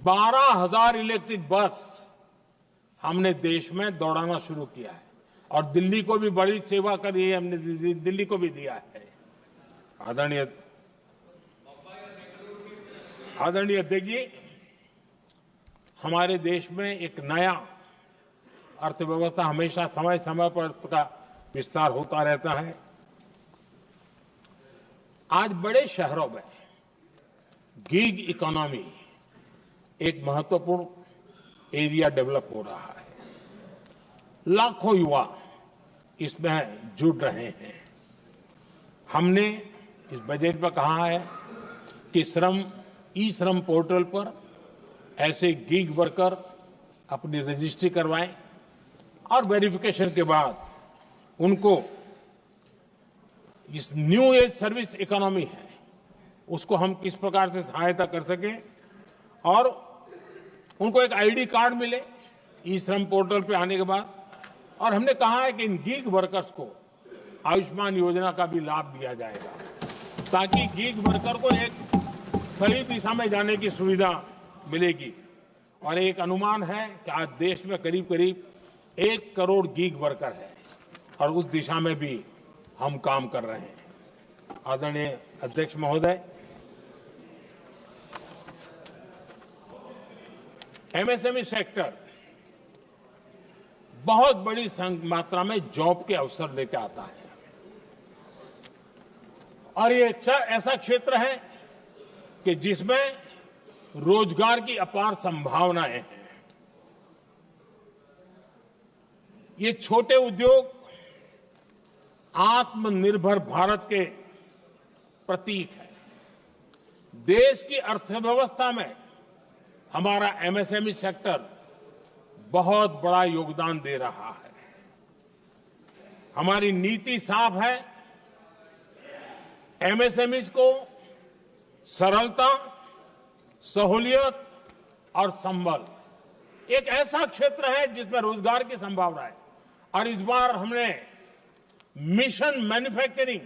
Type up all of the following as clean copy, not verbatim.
12,000 electric bus हमने देश में दौड़ाना शुरू किया है और दिल्ली को भी बड़ी सेवा करी है हमने, दिल्ली को भी दिया है। आदरणीय अध्यक्ष जी, हमारे देश में एक नया अर्थव्यवस्था हमेशा समय समय पर का विस्तार होता रहता है। आज बड़े शहरों में गीग इकोनॉमी एक महत्वपूर्ण एरिया डेवलप हो रहा है। लाखों युवा इसमें जुड़ रहे हैं। हमने इस बजट में कहा है कि ई श्रम पोर्टल पर ऐसे गीग वर्कर अपनी रजिस्ट्री करवाएं और वेरिफिकेशन के बाद उनको इस न्यू एज सर्विस इकोनॉमी है उसको हम किस प्रकार से सहायता कर सकें और उनको एक आईडी कार्ड मिले ई श्रम पोर्टल पे आने के बाद। और हमने कहा है कि इन गीग वर्कर्स को आयुष्मान योजना का भी लाभ दिया जाएगा ताकि गीग वर्कर को एक सही दिशा में जाने की सुविधा मिलेगी। और एक अनुमान है कि आज देश में करीब करीब 1 करोड़ गीग वर्कर है और उस दिशा में भी हम काम कर रहे हैं। आदरणीय अध्यक्ष महोदय, एमएसएमई सेक्टर बहुत बड़ी मात्रा में जॉब के अवसर लेकर आता है और ये ऐसा क्षेत्र है कि जिसमें रोजगार की अपार संभावनाएं हैं। ये छोटे उद्योग आत्मनिर्भर भारत के प्रतीक है। देश की अर्थव्यवस्था में हमारा एमएसएमई सेक्टर बहुत बड़ा योगदान दे रहा है। हमारी नीति साफ है, एमएसएमई को सरलता, सहूलियत और संबल, एक ऐसा क्षेत्र है जिसमें रोजगार की संभावना है। और इस बार हमने मिशन मैन्युफैक्चरिंग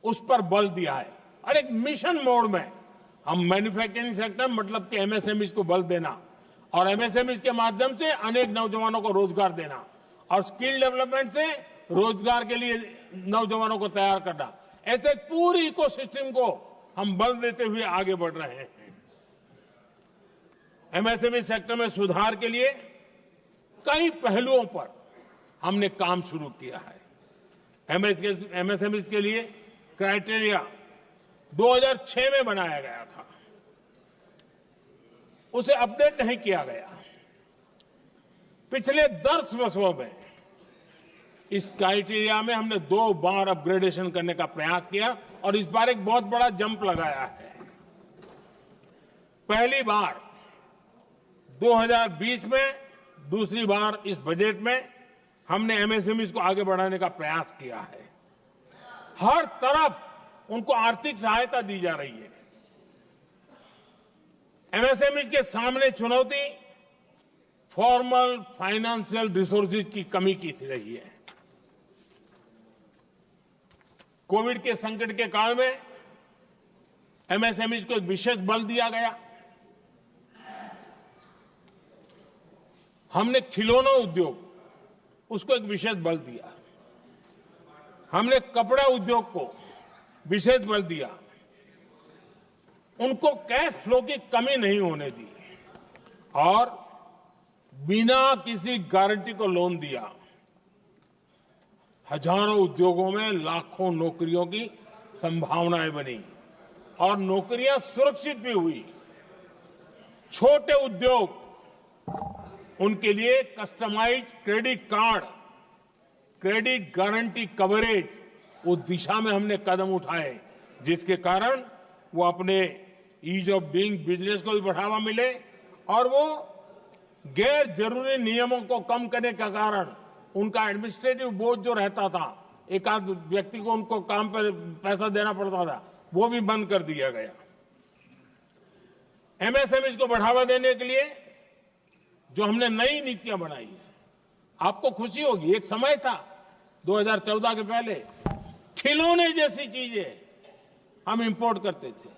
उस पर बल दिया है और एक मिशन मोड में हम मैन्युफैक्चरिंग सेक्टर मतलब कि एमएसएमई को बल देना और एमएसएमई के माध्यम से अनेक नौजवानों को रोजगार देना और स्किल डेवलपमेंट से रोजगार के लिए नौजवानों को तैयार करना, ऐसे पूरी इकोसिस्टम को हम बल देते हुए आगे बढ़ रहे हैं। एमएसएमई सेक्टर में सुधार के लिए कई पहलुओं पर हमने काम शुरू किया है। एमएसएमई के लिए क्राइटेरिया 2006 में बनाया गया था, उसे अपडेट नहीं किया गया। पिछले 10 वर्षों में इस क्राइटेरिया में हमने 2 बार अपग्रेडेशन करने का प्रयास किया और इस बार एक बहुत बड़ा जंप लगाया है। पहली बार 2020 में, दूसरी बार इस बजट में हमने एमएसएमई को आगे बढ़ाने का प्रयास किया है। हर तरफ उनको आर्थिक सहायता दी जा रही है। एमएसएमई के सामने चुनौती फॉर्मल फाइनेंशियल रिसोर्सेज की कमी की रही है। कोविड के संकट के काल में एमएसएमई को विशेष बल दिया गया। हमने खिलौना उद्योग उसको एक विशेष बल दिया। हमने कपड़ा उद्योग को विशेष बल दिया। उनको कैश फ्लो की कमी नहीं होने दी और बिना किसी गारंटी को लोन दिया। हजारों उद्योगों में लाखों नौकरियों की संभावनाएं बनी और नौकरियां सुरक्षित भी हुई। छोटे उद्योग, उनके लिए customised credit card, credit guarantee coverage, उस दिशा में हमने कदम उठाए जिसके कारण वो अपने ईज ऑफ डूइंग बिजनेस को भी बढ़ावा मिले और वो गैर जरूरी नियमों को कम करने का कारण उनका एडमिनिस्ट्रेटिव बोझ जो रहता था, एक आध व्यक्ति को उनको काम पर पैसा देना पड़ता था, वो भी बंद कर दिया गया। एमएसएमई को बढ़ावा देने के लिए जो हमने नई नीतियां बनाई है, आपको खुशी होगी, एक समय था 2014 के पहले खिलौने जैसी चीजें हम इंपोर्ट करते थे।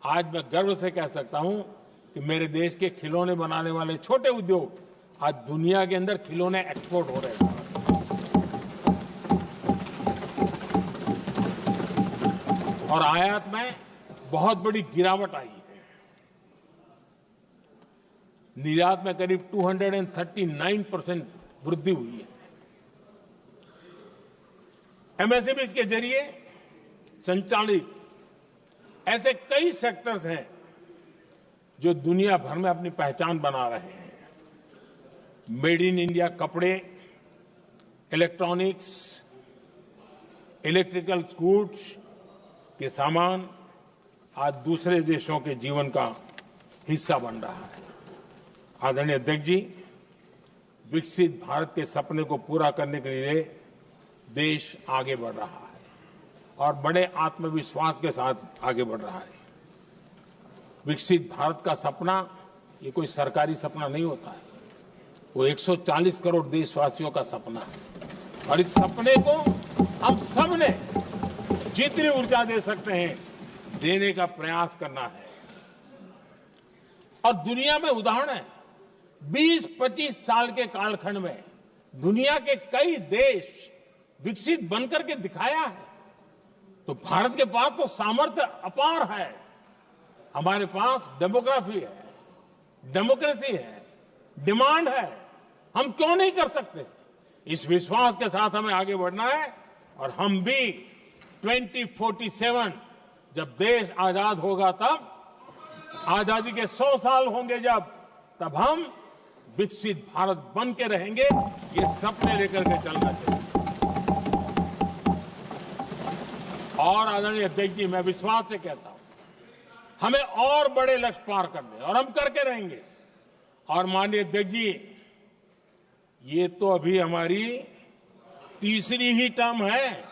आज मैं गर्व से कह सकता हूं कि मेरे देश के खिलौने बनाने वाले छोटे उद्योग आज दुनिया के अंदर खिलौने एक्सपोर्ट हो रहे हैं। और आयात में बहुत बड़ी गिरावट आई है। निर्यात में करीब 239% वृद्धि हुई है। एमएसएमई के जरिए संचालित ऐसे कई सेक्टर्स हैं जो दुनिया भर में अपनी पहचान बना रहे हैं। मेड इन इंडिया कपड़े, इलेक्ट्रॉनिक्स, इलेक्ट्रिकल गुड्स के सामान आज दूसरे देशों के जीवन का हिस्सा बन रहा है। आदरणीय अध्यक्ष जी, विकसित भारत के सपने को पूरा करने के लिए देश आगे बढ़ रहा है और बड़े आत्मविश्वास के साथ आगे बढ़ रहा है। विकसित भारत का सपना ये कोई सरकारी सपना नहीं होता है, वो 140 करोड़ देशवासियों का सपना है। और इस सपने को हम सब ने जितनी ऊर्जा दे सकते हैं देने का प्रयास करना है। और दुनिया में उदाहरण है, 20-25 साल के कालखंड में दुनिया के कई देश विकसित बनकर के दिखाया है। तो भारत के पास तो सामर्थ्य अपार है। हमारे पास डेमोग्राफी है, डेमोक्रेसी है, डिमांड है। हम क्यों नहीं कर सकते? इस विश्वास के साथ हमें आगे बढ़ना है। और हम भी 2047 जब देश आजाद होगा, तब आजादी के 100 साल होंगे जब, तब हम विकसित भारत बन के रहेंगे। ये सपने लेकर के चलना चाहिए। और आदरणीय अध्यक्ष जी, मैं विश्वास से कहता हूं हमें और बड़े लक्ष्य पार करने, और हम करके रहेंगे। और माननीय अध्यक्ष जी, ये तो अभी हमारी तीसरी ही टर्म है।